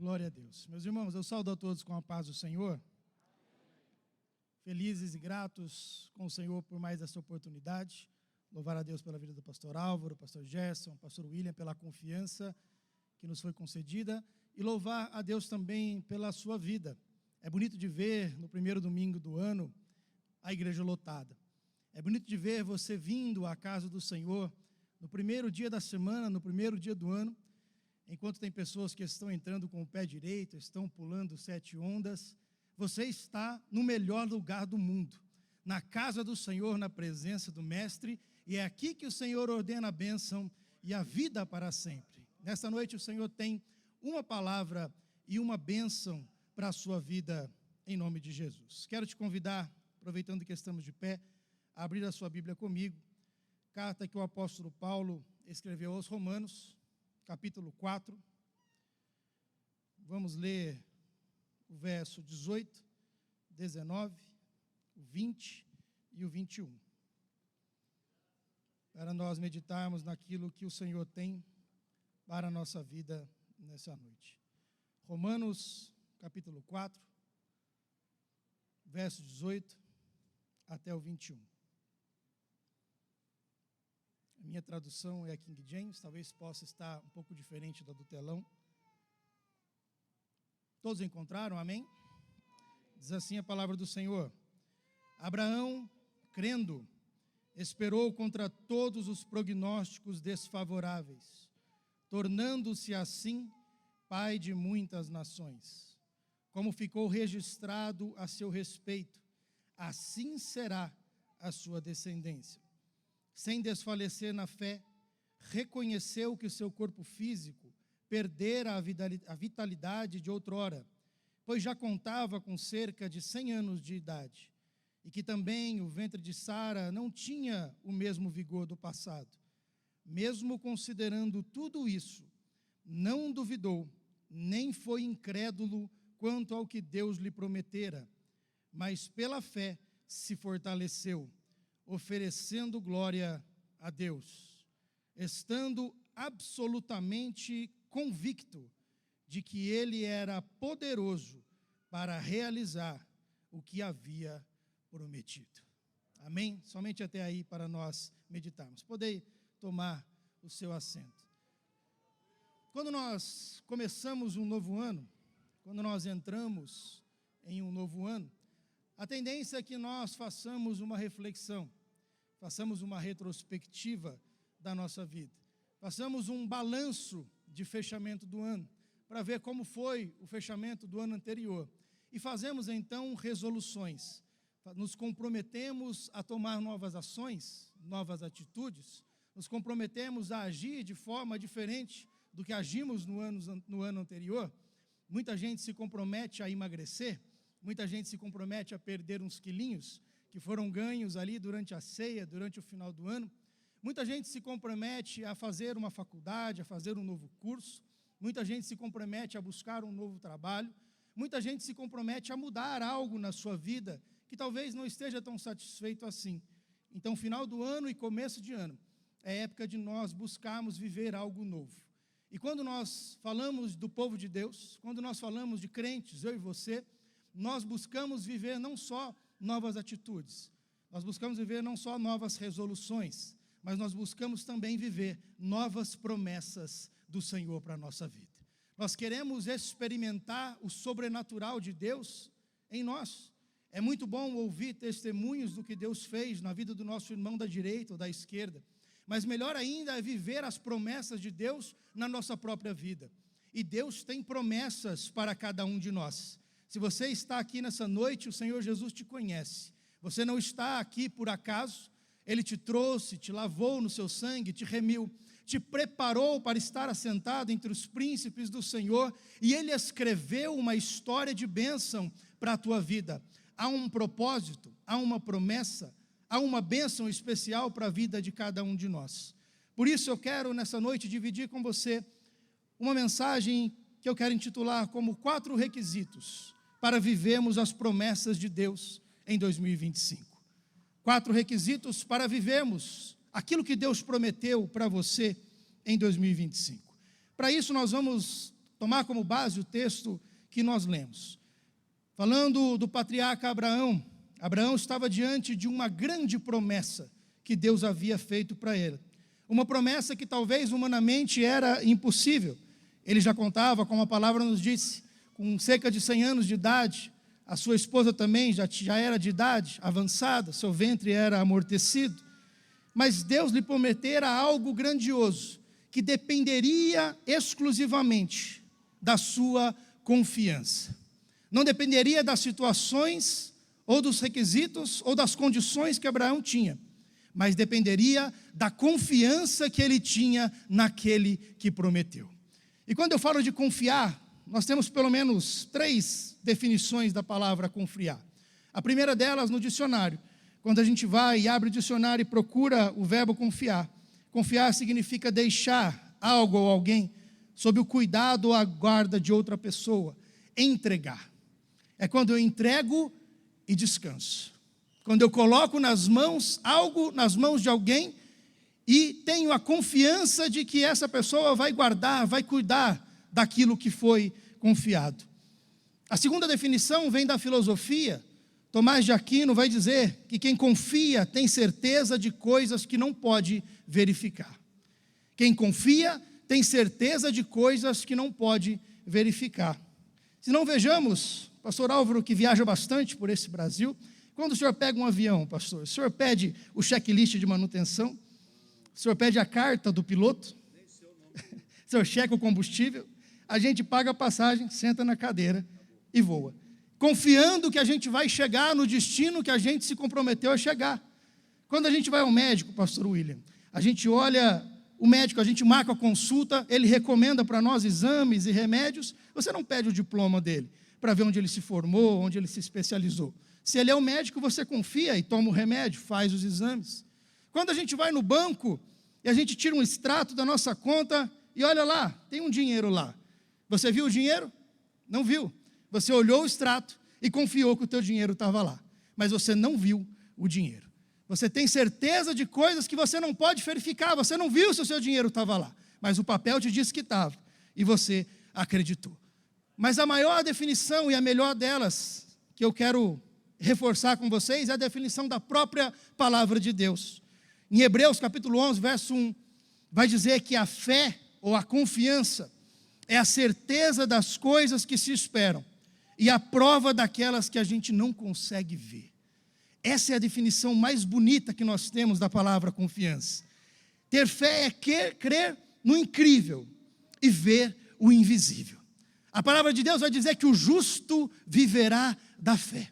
Glória a Deus. Meus irmãos, eu saúdo a todos com a paz do Senhor. Felizes e gratos com o Senhor por mais essa oportunidade. Louvar a Deus pela vida do pastor Álvaro, pastor Gerson, pastor William, pela confiança que nos foi concedida. E louvar a Deus também pela sua vida. É bonito de ver, no primeiro domingo do ano, a igreja lotada. É bonito de ver você vindo à casa do Senhor no primeiro dia da semana, no primeiro dia do ano, enquanto tem pessoas que estão entrando com o pé direito, estão pulando 7 ondas, você está no melhor lugar do mundo, na casa do Senhor, na presença do Mestre, e é aqui que o Senhor ordena a bênção e a vida para sempre. Nesta noite o Senhor tem uma palavra e uma bênção para a sua vida, em nome de Jesus. Quero te convidar, aproveitando que estamos de pé, a abrir a sua Bíblia comigo, carta que o apóstolo Paulo escreveu aos Romanos, capítulo 4, vamos ler o verso 18, 19, o 20 e o 21, para nós meditarmos naquilo que o Senhor tem para a nossa vida nessa noite. Romanos, capítulo 4, verso 18 até o 21. A minha tradução é a King James, talvez possa estar um pouco diferente da do telão. Todos encontraram, amém? Diz assim a palavra do Senhor. Abraão, crendo, esperou contra todos os prognósticos desfavoráveis, tornando-se assim pai de muitas nações. Como ficou registrado a seu respeito, assim será a sua descendência. Sem desfalecer na fé, reconheceu que o seu corpo físico perdera a vitalidade de outrora, pois já contava com cerca de 100 anos de idade, e que também o ventre de Sara não tinha o mesmo vigor do passado. Mesmo considerando tudo isso, não duvidou, nem foi incrédulo quanto ao que Deus lhe prometera, mas pela fé se fortaleceu, oferecendo glória a Deus, estando absolutamente convicto de que Ele era poderoso para realizar o que havia prometido. Amém? Somente até aí para nós meditarmos. Podem tomar o seu assento. Quando nós começamos um novo ano, quando nós entramos em um novo ano, a tendência é que nós façamos uma reflexão, façamos uma retrospectiva da nossa vida, façamos um balanço de fechamento do ano, para ver como foi o fechamento do ano anterior. E fazemos então resoluções, nos comprometemos a tomar novas ações, novas atitudes, nos comprometemos a agir de forma diferente do que agimos no ano anterior. Muita gente se compromete a emagrecer, muita gente se compromete a perder uns quilinhos que foram ganhos ali durante a ceia, durante o final do ano. Muita gente se compromete a fazer uma faculdade, a fazer um novo curso. Muita gente se compromete a buscar um novo trabalho. Muita gente se compromete a mudar algo na sua vida que talvez não esteja tão satisfeito assim. Então, final do ano e começo de ano é época de nós buscarmos viver algo novo. E quando nós falamos do povo de Deus, quando nós falamos de crentes, eu e você, nós buscamos viver não só novas atitudes, nós buscamos viver não só novas resoluções, mas nós buscamos também viver novas promessas do Senhor para a nossa vida. Nós queremos experimentar o sobrenatural de Deus em nós. É muito bom ouvir testemunhos do que Deus fez na vida do nosso irmão da direita ou da esquerda, mas melhor ainda é viver as promessas de Deus na nossa própria vida. E Deus tem promessas para cada um de nós. Se você está aqui nessa noite, o Senhor Jesus te conhece. Você não está aqui por acaso. Ele te trouxe, te lavou no seu sangue, te remiu, te preparou para estar assentado entre os príncipes do Senhor, e Ele escreveu uma história de bênção para a tua vida. Há um propósito, há uma promessa, há uma bênção especial para a vida de cada um de nós. Por isso eu quero nessa noite dividir com você uma mensagem que eu quero intitular como 4 requisitos para vivermos as promessas de Deus em 2025. 4 requisitos para vivermos aquilo que Deus prometeu para você em 2025. Para isso nós vamos tomar como base o texto que nós lemos. Falando do patriarca Abraão, Abraão estava diante de uma grande promessa que Deus havia feito para ele. Uma promessa que talvez humanamente era impossível. Ele já contava, como a palavra nos disse, com cerca de 100 anos de idade. A sua esposa também já era de idade avançada, seu ventre era amortecido. Mas Deus lhe prometera algo grandioso, que dependeria exclusivamente da sua confiança. Não dependeria das situações, ou dos requisitos, ou das condições que Abraão tinha, mas dependeria da confiança que ele tinha naquele que prometeu. E quando eu falo de confiar, nós temos pelo menos 3 definições da palavra confiar. A primeira delas no dicionário. Quando a gente vai e abre o dicionário e procura o verbo confiar. Confiar significa deixar algo ou alguém sob o cuidado ou a guarda de outra pessoa. Entregar. É quando eu entrego e descanso. Quando eu coloco algo nas mãos de alguém e tenho a confiança de que essa pessoa vai guardar, vai cuidar daquilo que foi confiado. A segunda definição vem da filosofia. Tomás de Aquino vai dizer que quem confia tem certeza de coisas que não pode verificar. Quem confia tem certeza de coisas que não pode verificar. Se não vejamos, pastor Álvaro, que viaja bastante por esse Brasil, quando o senhor pega um avião, pastor, o senhor pede o checklist de manutenção? O senhor pede a carta do piloto? O senhor checa o combustível? A gente paga a passagem, senta na cadeira e voa. Confiando que a gente vai chegar no destino que a gente se comprometeu a chegar. Quando a gente vai ao médico, pastor William, a gente olha o médico, a gente marca a consulta, ele recomenda para nós exames e remédios, você não pede o diploma dele, para ver onde ele se formou, onde ele se especializou. Se ele é o médico, você confia e toma o remédio, faz os exames. Quando a gente vai no banco e a gente tira um extrato da nossa conta e olha lá, tem um dinheiro lá. Você viu o dinheiro? Não viu. Você olhou o extrato e confiou que o teu dinheiro estava lá. Mas você não viu o dinheiro. Você tem certeza de coisas que você não pode verificar. Você não viu se o seu dinheiro estava lá. Mas o papel te disse que estava. E você acreditou. Mas a maior definição e a melhor delas, que eu quero reforçar com vocês, é a definição da própria palavra de Deus. Em Hebreus capítulo 11, verso 1, vai dizer que a fé ou a confiança é a certeza das coisas que se esperam e a prova daquelas que a gente não consegue ver. Essa é a definição mais bonita que nós temos da palavra confiança. Ter fé é crer no incrível e ver o invisível. A palavra de Deus vai dizer que o justo viverá da fé.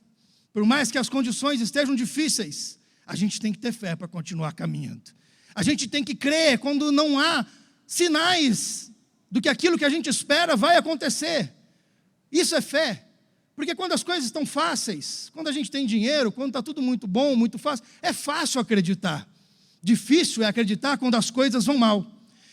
Por mais que as condições estejam difíceis, a gente tem que ter fé para continuar caminhando. A gente tem que crer quando não há sinais do que aquilo que a gente espera vai acontecer. Isso é fé. Porque quando as coisas estão fáceis, quando a gente tem dinheiro, quando está tudo muito bom, muito fácil, é fácil acreditar. Difícil é acreditar quando as coisas vão mal.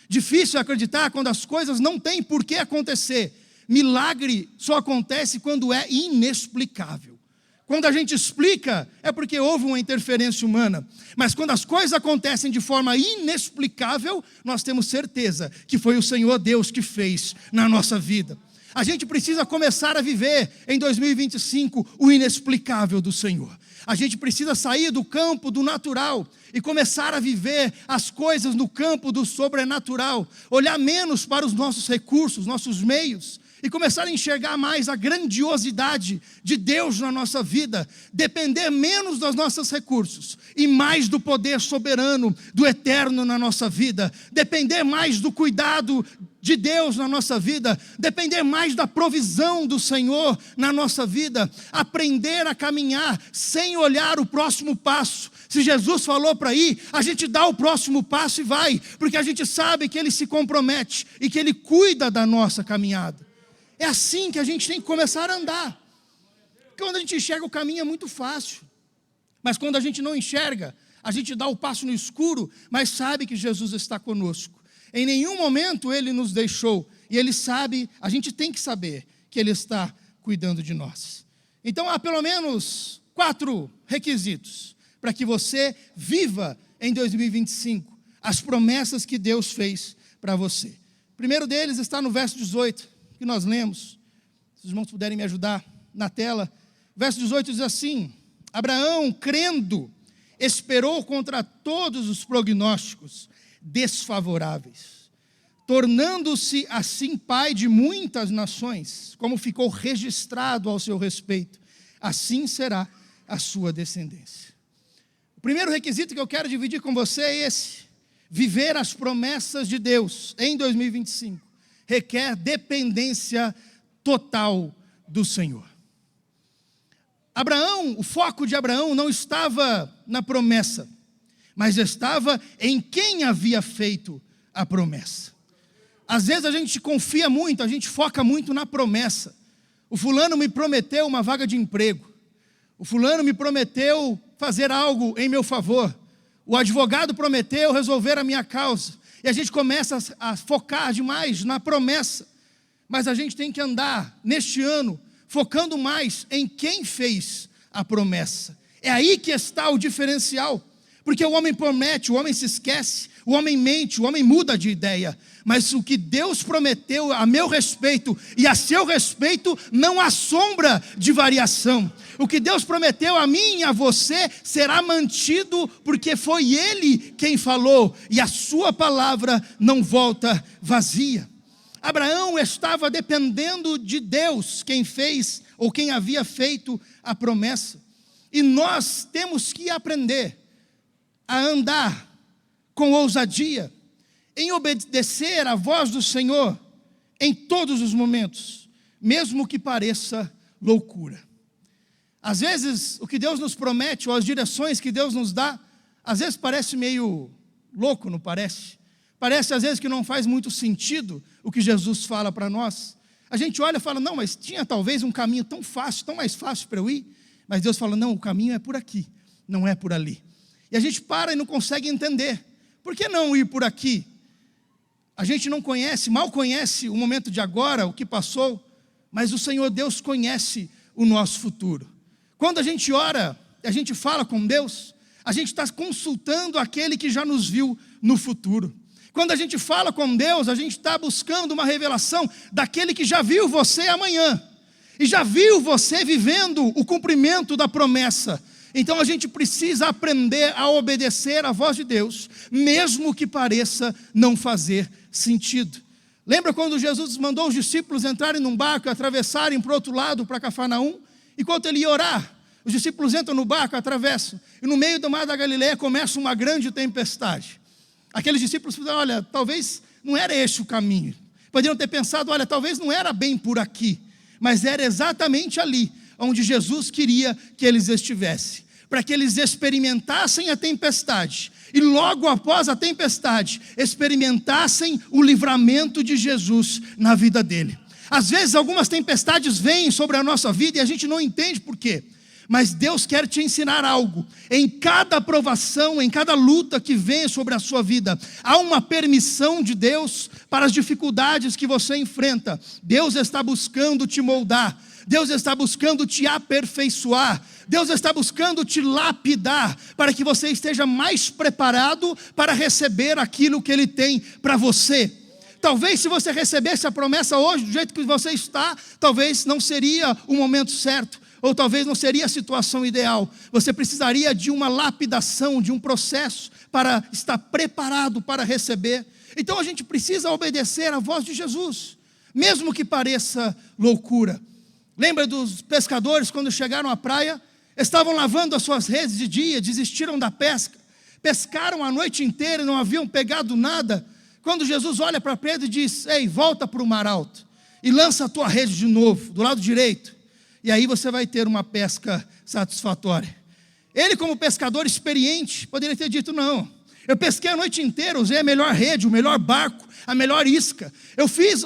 Difícil é acreditar quando as coisas não têm por que acontecer. Milagre só acontece quando é inexplicável. Quando a gente explica, é porque houve uma interferência humana. Mas quando as coisas acontecem de forma inexplicável, nós temos certeza que foi o Senhor Deus que fez na nossa vida. A gente precisa começar a viver em 2025 o inexplicável do Senhor. A gente precisa sair do campo do natural e começar a viver as coisas no campo do sobrenatural. Olhar menos para os nossos recursos, nossos meios, e começar a enxergar mais a grandiosidade de Deus na nossa vida, depender menos dos nossos recursos e mais do poder soberano do eterno na nossa vida, depender mais do cuidado de Deus na nossa vida, depender mais da provisão do Senhor na nossa vida, aprender a caminhar sem olhar o próximo passo. Se Jesus falou para ir, a gente dá o próximo passo e vai, porque a gente sabe que Ele se compromete e que Ele cuida da nossa caminhada. É assim que a gente tem que começar a andar. Quando a gente enxerga o caminho é muito fácil. Mas quando a gente não enxerga, a gente dá o passo no escuro, mas sabe que Jesus está conosco. Em nenhum momento Ele nos deixou. E Ele sabe, a gente tem que saber que Ele está cuidando de nós. Então há pelo menos 4 requisitos para que você viva em 2025 as promessas que Deus fez para você. O primeiro deles está no verso 18. que nós lemos, se os irmãos puderem me ajudar na tela. Verso 18 diz assim: Abraão, crendo, esperou contra todos os prognósticos desfavoráveis, tornando-se assim pai de muitas nações, como ficou registrado ao seu respeito, assim será a sua descendência. O primeiro requisito que eu quero dividir com você é esse: viver as promessas de Deus em 2025 requer dependência total do Senhor. Abraão, o foco de Abraão não estava na promessa, mas estava em quem havia feito a promessa. Às vezes a gente confia muito, a gente foca muito na promessa. O fulano me prometeu uma vaga de emprego. O fulano me prometeu fazer algo em meu favor. O advogado prometeu resolver a minha causa. E a gente começa a focar demais na promessa. Mas a gente tem que andar neste ano focando mais em quem fez a promessa. É aí que está o diferencial. Porque o homem promete, o homem se esquece, o homem mente, o homem muda de ideia. Mas o que Deus prometeu a meu respeito e a seu respeito não há sombra de variação. O que Deus prometeu a mim e a você será mantido, porque foi Ele quem falou, e a sua palavra não volta vazia. Abraão estava dependendo de Deus, quem fez ou quem havia feito a promessa. E nós temos que aprender a andar com ousadia, em obedecer à voz do Senhor em todos os momentos, mesmo que pareça loucura. Às vezes, o que Deus nos promete, ou as direções que Deus nos dá, às vezes parece meio louco, não parece? Parece às vezes que não faz muito sentido o que Jesus fala para nós. A gente olha e fala, não, mas tinha talvez um caminho tão fácil, tão mais fácil para eu ir. Mas Deus fala, não, o caminho é por aqui, não é por ali. E a gente para e não consegue entender. Por que não ir por aqui? A gente não conhece, mal conhece o momento de agora, o que passou, mas o Senhor Deus conhece o nosso futuro. Quando a gente ora, a gente fala com Deus, a gente está consultando aquele que já nos viu no futuro. Quando a gente fala com Deus, a gente está buscando uma revelação daquele que já viu você amanhã, e já viu você vivendo o cumprimento da promessa. Então a gente precisa aprender a obedecer à voz de Deus, mesmo que pareça não fazer sentido. Lembra quando Jesus mandou os discípulos entrarem num barco e atravessarem para o outro lado, para Cafarnaum? Enquanto ele ia orar, os discípulos entram no barco, atravessam, e no meio do mar da Galileia começa uma grande tempestade. Aqueles discípulos falaram, olha, talvez não era este o caminho. Poderiam ter pensado, olha, talvez não era bem por aqui, mas era exatamente ali onde Jesus queria que eles estivessem, para que eles experimentassem a tempestade, e logo após a tempestade, experimentassem o livramento de Jesus na vida dele. Às vezes algumas tempestades vêm sobre a nossa vida e a gente não entende por quê. Mas Deus quer te ensinar algo. Em cada provação, em cada luta que vem sobre a sua vida, há uma permissão de Deus para as dificuldades que você enfrenta. Deus está buscando te moldar. Deus está buscando te aperfeiçoar. Deus está buscando te lapidar, para que você esteja mais preparado para receber aquilo que Ele tem para você. Talvez se você recebesse a promessa hoje, do jeito que você está, talvez não seria o momento certo, ou talvez não seria a situação ideal. Você precisaria de uma lapidação, de um processo para estar preparado para receber. Então a gente precisa obedecer à voz de Jesus, mesmo que pareça loucura. Lembra dos pescadores quando chegaram à praia? Estavam lavando as suas redes de dia, desistiram da pesca, pescaram a noite inteira e não haviam pegado nada. Quando Jesus olha para Pedro e diz, ei, volta para o mar alto e lança a tua rede de novo, do lado direito, e aí você vai ter uma pesca satisfatória. Ele, como pescador experiente, poderia ter dito, não, eu pesquei a noite inteira, usei a melhor rede, o melhor barco, a melhor isca,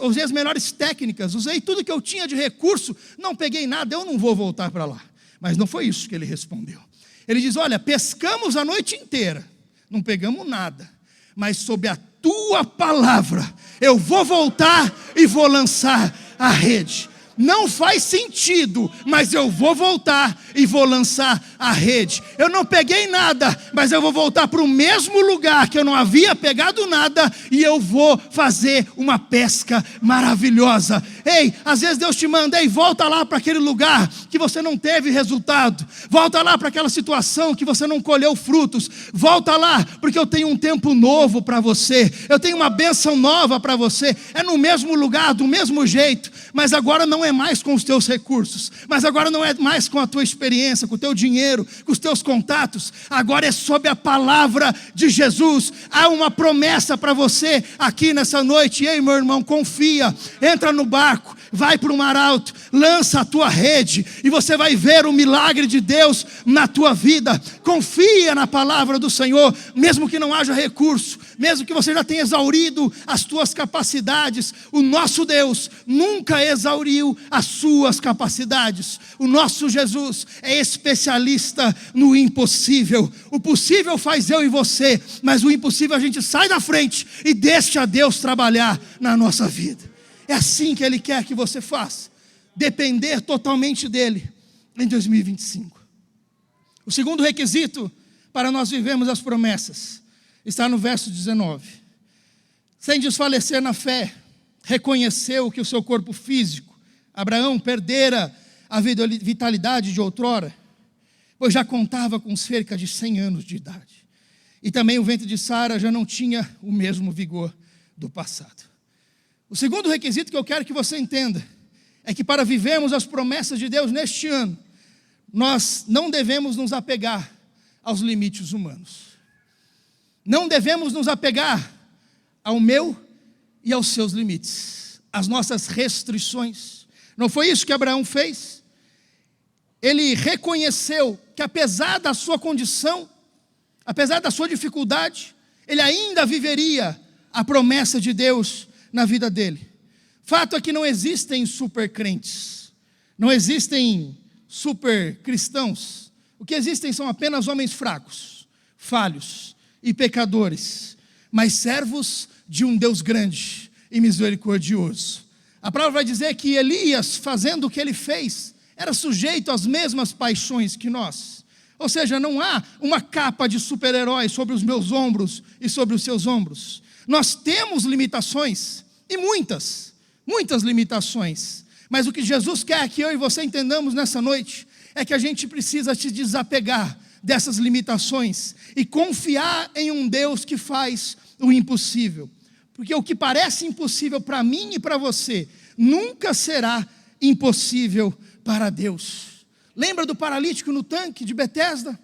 usei as melhores técnicas, usei tudo que eu tinha de recurso, não peguei nada, eu não vou voltar para lá. Mas não foi isso que ele respondeu. Ele diz, olha, pescamos a noite inteira, não pegamos nada, mas sob a tua palavra, eu vou voltar e vou lançar a rede. Não faz sentido, mas eu vou voltar e vou lançar a rede. Eu não peguei nada, mas eu vou voltar para o mesmo lugar que eu não havia pegado nada, e eu vou fazer uma pesca maravilhosa. Ei, às vezes Deus te manda, ei, volta lá para aquele lugar que você não teve resultado. Volta lá para aquela situação que você não colheu frutos. Volta lá, porque eu tenho um tempo novo para você. Eu tenho uma bênção nova para você. É no mesmo lugar, do mesmo jeito, mas agora não é mais com os teus recursos. Mas agora não é mais com a tua experiência, com o teu dinheiro, com os teus contatos. Agora é sob a palavra de Jesus. Há uma promessa para você aqui nessa noite. Ei, meu irmão, confia, entra no barco, vai para o mar alto, lança a tua rede e você vai ver o milagre de Deus na tua vida. Confia na palavra do Senhor, mesmo que não haja recurso, mesmo que você já tenha exaurido as tuas capacidades. O nosso Deus nunca exauriu as suas capacidades. O nosso Jesus é especialista no impossível. O possível faz eu e você, mas o impossível a gente sai da frente e deixa Deus trabalhar na nossa vida. É assim que Ele quer que você faça, depender totalmente dEle em 2025. O segundo requisito para nós vivermos as promessas está no verso 19. Sem desfalecer na fé, reconheceu que o seu corpo físico, Abraão, perdera a vitalidade de outrora, pois já contava com cerca de 100 anos de idade. E também o ventre de Sara já não tinha o mesmo vigor do passado. O segundo requisito que eu quero que você entenda é que para vivermos as promessas de Deus neste ano, nós não devemos nos apegar aos limites humanos. Não devemos nos apegar ao meu e aos seus limites, às nossas restrições. Não foi isso que Abraão fez? Ele reconheceu que apesar da sua condição, apesar da sua dificuldade, ele ainda viveria a promessa de Deus na vida dele. Fato é que não existem super crentes, não existem super cristãos. O que existem são apenas homens fracos, falhos e pecadores, mas servos de um Deus grande e misericordioso. A palavra vai dizer que Elias, fazendo o que ele fez, era sujeito às mesmas paixões que nós. Ou seja, não há uma capa de super-herói sobre os meus ombros e sobre os seus ombros. Nós temos limitações, e muitas limitações. Mas o que Jesus quer que eu e você entendamos nessa noite é que a gente precisa se desapegar dessas limitações e confiar em um Deus que faz o impossível. Porque o que parece impossível para mim e para você nunca será impossível para Deus. Lembra do paralítico no tanque de Betesda?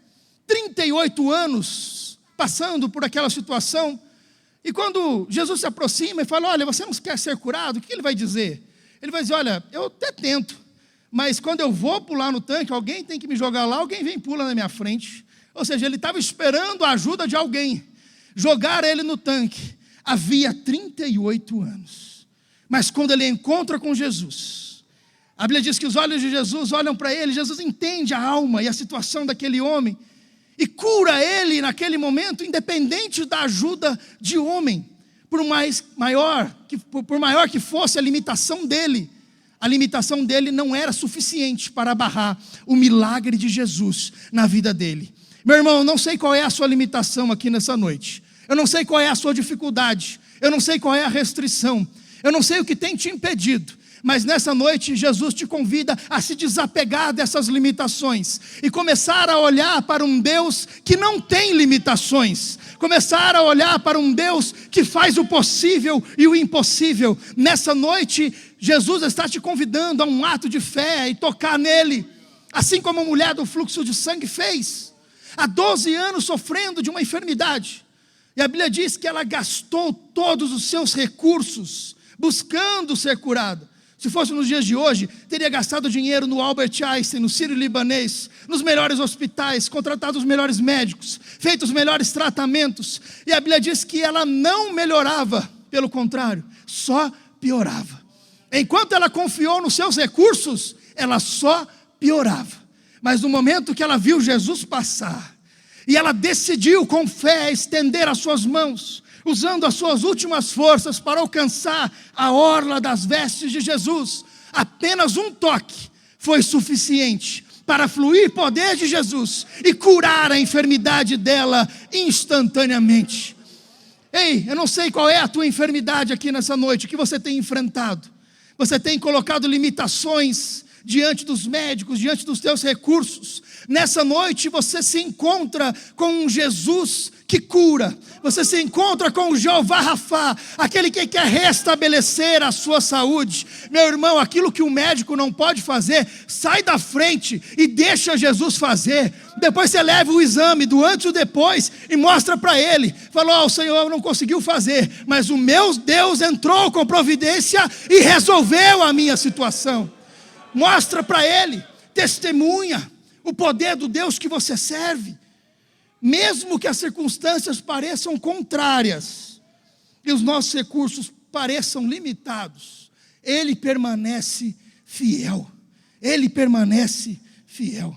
38 anos passando por aquela situação. E quando Jesus se aproxima e fala, olha, você não quer ser curado? O que ele vai dizer? Ele vai dizer, olha, eu até tento, mas quando eu vou pular no tanque, alguém tem que me jogar lá, alguém vem e pula na minha frente. Ou seja, ele estava esperando a ajuda de alguém. Jogar ele no tanque. Havia 38 anos. Mas quando ele encontra com Jesus, a Bíblia diz que os olhos de Jesus olham para ele, Jesus entende a alma e a situação daquele homem, e cura ele naquele momento, independente da ajuda de homem. Por maior que fosse a limitação dele não era suficiente para barrar o milagre de Jesus na vida dele. Meu irmão, eu não sei qual é a sua limitação aqui nessa noite. Eu não sei qual é a sua dificuldade. Eu não sei qual é a restrição. Eu não sei o que tem te impedido. Mas nessa noite Jesus te convida a se desapegar dessas limitações e começar a olhar para um Deus que não tem limitações, começar a olhar para um Deus que faz o possível e o impossível. Nessa noite Jesus está te convidando a um ato de fé e tocar nele, assim como a mulher do fluxo de sangue fez, há 12 anos sofrendo de uma enfermidade, e a Bíblia diz que ela gastou todos os seus recursos buscando ser curada. Se fosse nos dias de hoje, teria gastado dinheiro no Albert Einstein, no Sírio-Libanês, nos melhores hospitais, contratado os melhores médicos, feito os melhores tratamentos. E a Bíblia diz que ela não melhorava, pelo contrário, só piorava. Enquanto ela confiou nos seus recursos, ela só piorava. Mas no momento que ela viu Jesus passar, e ela decidiu com fé estender as suas mãos, usando as suas últimas forças para alcançar a orla das vestes de Jesus, apenas um toque foi suficiente para fluir poder de Jesus e curar a enfermidade dela instantaneamente. Ei, eu não sei qual é a tua enfermidade aqui nessa noite, o que você tem enfrentado, Você tem colocado limitações diante dos médicos, diante dos teus recursos. Nessa noite você se encontra com um Jesus que cura. Você se encontra com o Jeová Rafá, aquele que quer restabelecer a sua saúde. Meu irmão, aquilo que o médico não pode fazer, sai da frente e deixa Jesus fazer. Depois você leva o exame do antes e o depois e mostra para ele. Falou, o Senhor não conseguiu fazer, mas o meu Deus entrou com providência e resolveu a minha situação. Mostra para ele, testemunha o poder do Deus que você serve. Mesmo que as circunstâncias pareçam contrárias e os nossos recursos pareçam limitados, Ele permanece fiel. Ele permanece fiel.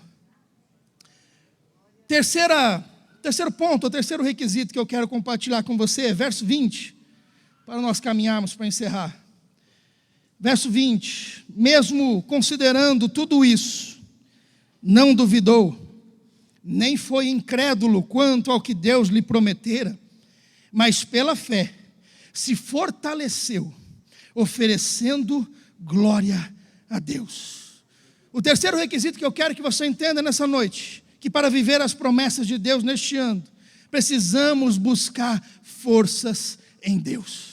Terceiro ponto, o terceiro requisito que eu quero compartilhar com você, verso 20, para nós caminharmos para encerrar. Verso 20, mesmo considerando tudo isso, não duvidou, nem foi incrédulo quanto ao que Deus lhe prometera, mas pela fé se fortaleceu, oferecendo glória a Deus. O terceiro requisito que eu quero que você entenda nessa noite, que para viver as promessas de Deus neste ano, precisamos buscar forças em Deus.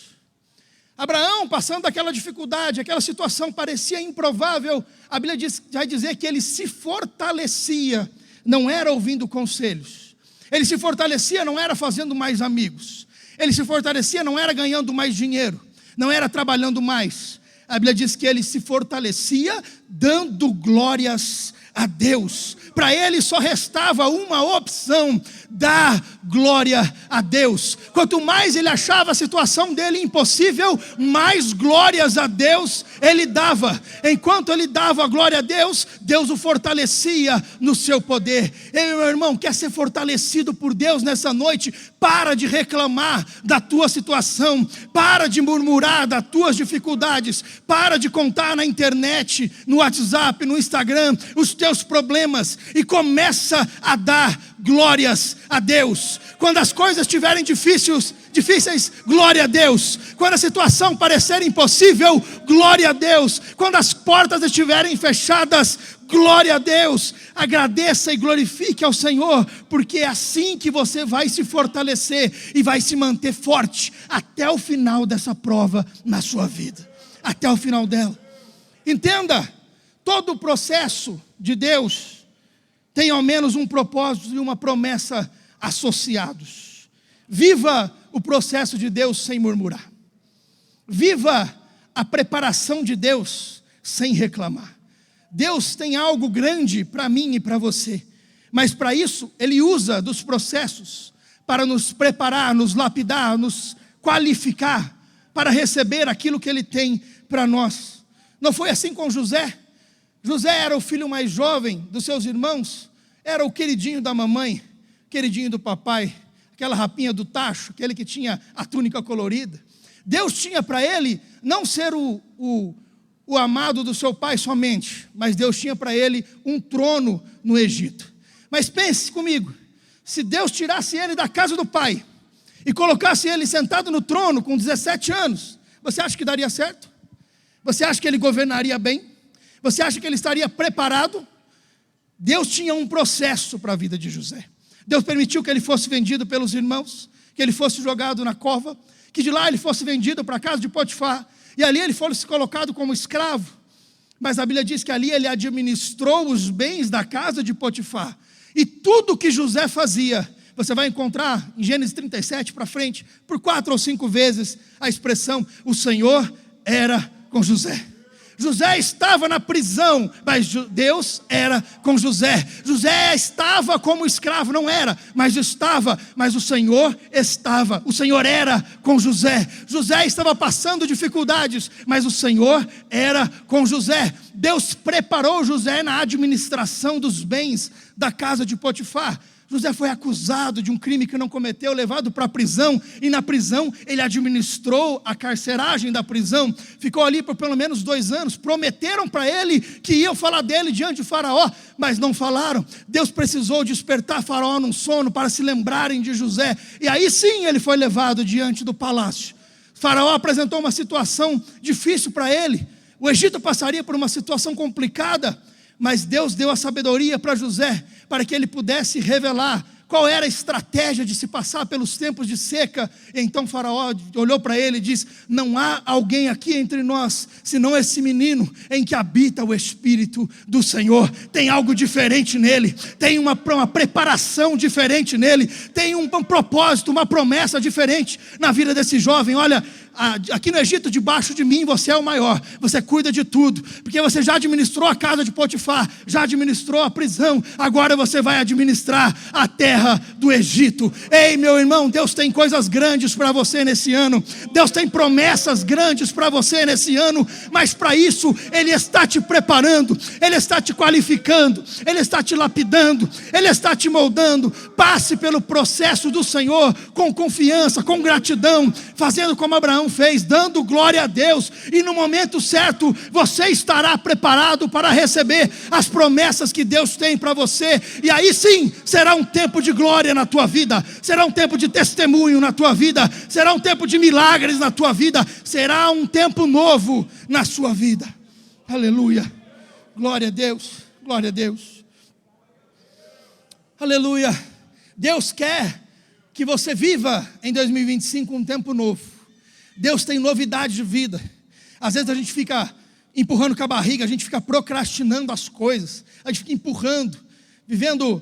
Abraão, passando aquela dificuldade, aquela situação parecia improvável, a Bíblia vai dizer que ele se fortalecia, não era ouvindo conselhos. Ele se fortalecia, não era fazendo mais amigos. Ele se fortalecia, não era ganhando mais dinheiro, não era trabalhando mais. A Bíblia diz que ele se fortalecia dando glórias a Deus. Para ele só restava uma opção: dar glória a Deus. Quanto mais ele achava a situação dele impossível, mais glórias a Deus ele dava. Enquanto ele dava glória a Deus, Deus o fortalecia no seu poder. Ei, meu irmão, quer ser fortalecido por Deus nessa noite? Para de reclamar da tua situação, para de murmurar das tuas dificuldades, para de contar na internet, no WhatsApp, no Instagram, os teus problemas, e começa a dar glórias a Deus. Quando as coisas estiverem difíceis, glória a Deus. Quando a situação parecer impossível, glória a Deus. Quando as portas estiverem fechadas, glória a Deus. Agradeça e glorifique ao Senhor, porque é assim que você vai se fortalecer e vai se manter forte até o final dessa prova na sua vida, até o final dela. Entenda, todo o processo de Deus tem ao menos um propósito e uma promessa associados. Viva o processo de Deus sem murmurar. Viva a preparação de Deus sem reclamar. Deus tem algo grande para mim e para você, mas para isso Ele usa dos processos para nos preparar, nos lapidar, nos qualificar para receber aquilo que Ele tem para nós. Não foi assim com José? José era o filho mais jovem dos seus irmãos, era o queridinho da mamãe, queridinho do papai, aquela rapinha do tacho, aquele que tinha a túnica colorida. Deus tinha para ele não ser o amado do seu pai somente, mas Deus tinha para ele um trono no Egito. Mas pense comigo, se Deus tirasse ele da casa do pai e colocasse ele sentado no trono com 17 anos, você acha que daria certo? Você acha que ele governaria bem? Você acha que ele estaria preparado? Deus tinha um processo para a vida de José. Deus permitiu que ele fosse vendido pelos irmãos, que ele fosse jogado na cova, que de lá ele fosse vendido para a casa de Potifar, e ali ele fosse colocado como escravo. Mas a Bíblia diz que ali ele administrou os bens da casa de Potifar. E tudo que José fazia, você vai encontrar em Gênesis 37 para frente, por 4 ou 5 vezes, a expressão: o Senhor era com José. José estava na prisão, mas Deus era com José. José estava como escravo, não era, mas estava, mas o Senhor estava. O Senhor era com José. José estava passando dificuldades, mas o Senhor era com José. Deus preparou José na administração dos bens da casa de Potifar. José foi acusado de um crime que não cometeu, levado para a prisão, e na prisão ele administrou a carceragem da prisão, ficou ali por pelo menos 2 anos, prometeram para ele que iam falar dele diante de Faraó, mas não falaram. Deus precisou despertar Faraó num sono para se lembrarem de José, e aí sim ele foi levado diante do palácio. Faraó apresentou uma situação difícil para ele, O Egito passaria por uma situação complicada, mas Deus deu a sabedoria para José, para que ele pudesse revelar qual era a estratégia de se passar pelos tempos de seca. E então Faraó olhou para ele e disse: não há alguém aqui entre nós, senão esse menino em que habita o Espírito do Senhor. Tem algo diferente nele, tem uma preparação diferente nele, tem um propósito, uma promessa diferente na vida desse jovem. Olha, aqui no Egito, debaixo de mim, você é o maior, você cuida de tudo, porque você já administrou a casa de Potifar, já administrou a prisão, agora você vai administrar a terra do Egito. Ei, meu irmão, Deus tem coisas grandes para você nesse ano, Deus tem promessas grandes para você nesse ano, mas para isso Ele está te preparando, Ele está te qualificando, Ele está te lapidando, Ele está te moldando. Passe pelo processo do Senhor com confiança, com gratidão, fazendo como Abraão fez, dando glória a Deus, e no momento certo você estará preparado para receber as promessas que Deus tem para você, e aí sim será um tempo de glória na tua vida, será um tempo de testemunho na tua vida, será um tempo de milagres na tua vida, será um tempo novo na sua vida. Aleluia, glória a Deus, glória a Deus, aleluia. Deus quer que você viva em 2025 um tempo novo. Deus tem novidade de vida. Às vezes a gente fica empurrando com a barriga, a gente fica procrastinando as coisas, a gente fica empurrando, vivendo,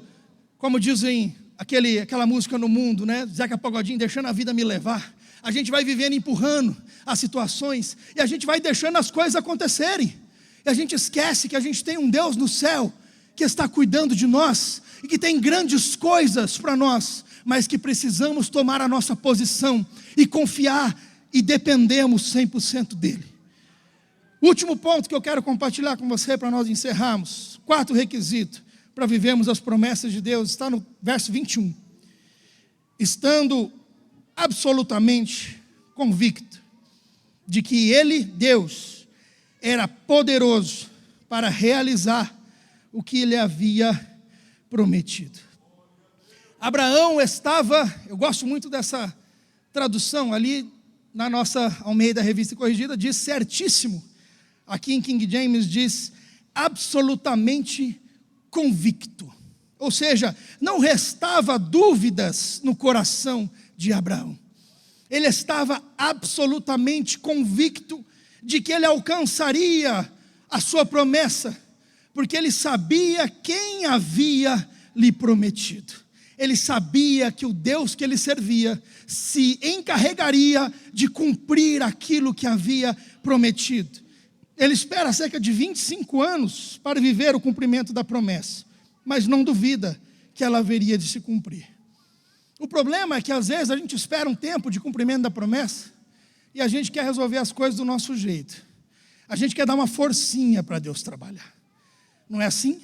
como dizem aquela música no mundo, né? Zeca Pagodinho, deixando a vida me levar. A gente vai vivendo empurrando as situações, e a gente vai deixando as coisas acontecerem, e a gente esquece que a gente tem um Deus no céu, que está cuidando de nós, e que tem grandes coisas para nós, mas que precisamos tomar a nossa posição, e confiar, e dependemos 100% dEle. O último ponto que eu quero compartilhar com você, para nós encerrarmos, 4 requisitos para vivermos as promessas de Deus, está no verso 21. Estando absolutamente convicto de que Ele, Deus, era poderoso para realizar o que Ele havia prometido. Abraão estava, eu gosto muito dessa tradução ali, na nossa Almeida Revista Corrigida, diz certíssimo. Aqui em King James diz absolutamente convicto. Ou seja, não restava dúvidas no coração de Abraão. Ele estava absolutamente convicto de que ele alcançaria a sua promessa, porque ele sabia quem havia lhe prometido. Ele sabia que o Deus que ele servia se encarregaria de cumprir aquilo que havia prometido. Ele espera cerca de 25 anos para viver o cumprimento da promessa, mas não duvida que ela haveria de se cumprir. O problema é que às vezes a gente espera um tempo de cumprimento da promessa e a gente quer resolver as coisas do nosso jeito. A gente quer dar uma forcinha para Deus trabalhar. Não é assim?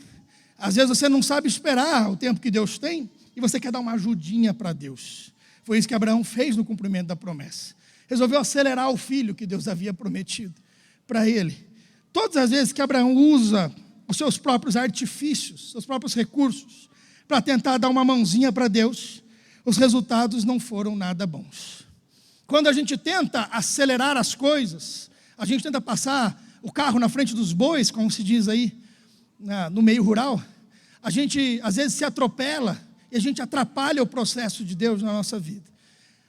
Às vezes você não sabe esperar o tempo que Deus tem, e você quer dar uma ajudinha para Deus. Foi isso que Abraão fez no cumprimento da promessa. Resolveu acelerar o filho que Deus havia prometido para ele. Todas as vezes que Abraão usa os seus próprios artifícios, seus próprios recursos, para tentar dar uma mãozinha para Deus, os resultados não foram nada bons. Quando a gente tenta acelerar as coisas, a gente tenta passar o carro na frente dos bois, como se diz aí no meio rural, a gente às vezes se atropela, e a gente atrapalha o processo de Deus na nossa vida.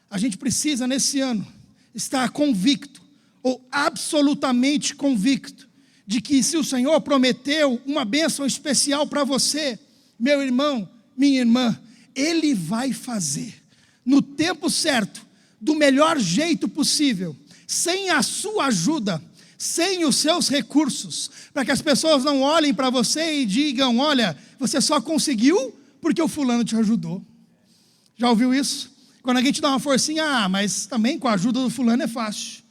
A gente precisa, nesse ano, estar convicto, ou absolutamente convicto, de que se o Senhor prometeu uma bênção especial para você, meu irmão, minha irmã, Ele vai fazer, no tempo certo, do melhor jeito possível, sem a sua ajuda, sem os seus recursos, para que as pessoas não olhem para você e digam: olha, você só conseguiu porque o fulano te ajudou. Já ouviu isso? Quando alguém te dá uma forcinha, mas também com a ajuda do fulano é fácil.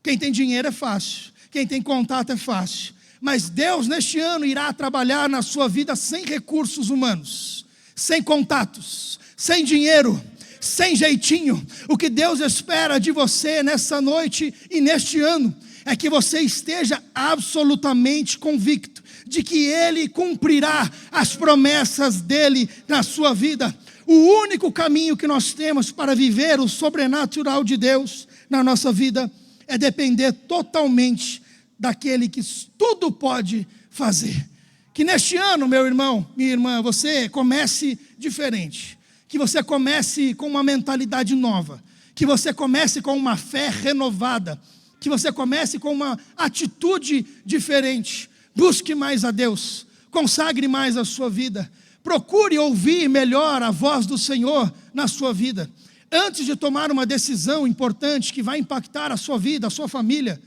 Quem tem dinheiro é fácil, quem tem contato é fácil. Mas Deus neste ano irá trabalhar na sua vida sem recursos humanos, sem contatos, sem dinheiro, sem jeitinho. O que Deus espera de você nessa noite e neste ano é que você esteja absolutamente convicto de que Ele cumprirá as promessas dEle na sua vida. O único caminho que nós temos para viver o sobrenatural de Deus na nossa vida é depender totalmente daquele que tudo pode fazer. Que neste ano, meu irmão, minha irmã, você comece diferente. Que você comece com uma mentalidade nova. Que você comece com uma fé renovada. Que você comece com uma atitude diferente. Busque mais a Deus. Consagre mais a sua vida. Procure ouvir melhor a voz do Senhor na sua vida. Antes de tomar uma decisão importante que vai impactar a sua vida, a sua família,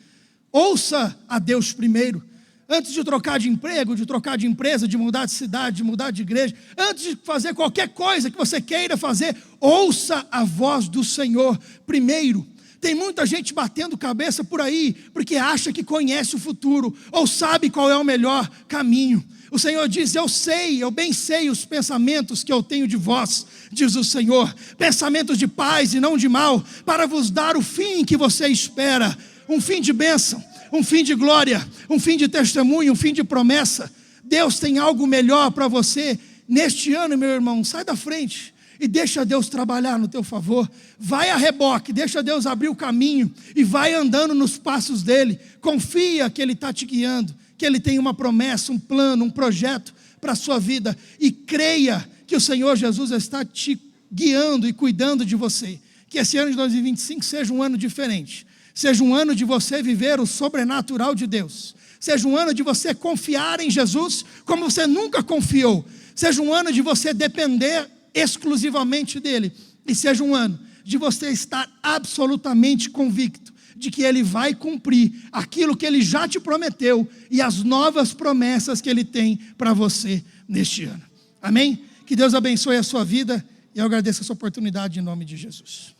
ouça a Deus primeiro. Antes de trocar de emprego, de trocar de empresa, de mudar de cidade, de mudar de igreja, antes de fazer qualquer coisa que você queira fazer, ouça a voz do Senhor primeiro. Tem muita gente batendo cabeça por aí, porque acha que conhece o futuro, ou sabe qual é o melhor caminho. O Senhor diz, eu bem sei os pensamentos que eu tenho de vós, diz o Senhor, pensamentos de paz e não de mal, para vos dar o fim que você espera, um fim de bênção, um fim de glória, um fim de testemunho, um fim de promessa. Deus tem algo melhor para você neste ano, meu irmão. Sai da frente e deixa Deus trabalhar no teu favor. Vai a reboque, deixa Deus abrir o caminho e vai andando nos passos dele. Confia que ele está te guiando, que ele tem uma promessa, um plano, um projeto para a sua vida, e creia que o Senhor Jesus está te guiando e cuidando de você. Que esse ano de 2025 seja um ano diferente. Seja um ano de você viver o sobrenatural de Deus. Seja um ano de você confiar em Jesus como você nunca confiou. Seja um ano de você depender exclusivamente dele. E seja um ano de você estar absolutamente convicto de que ele vai cumprir aquilo que ele já te prometeu e as novas promessas que ele tem para você neste ano. Amém? Que Deus abençoe a sua vida e eu agradeço essa oportunidade em nome de Jesus.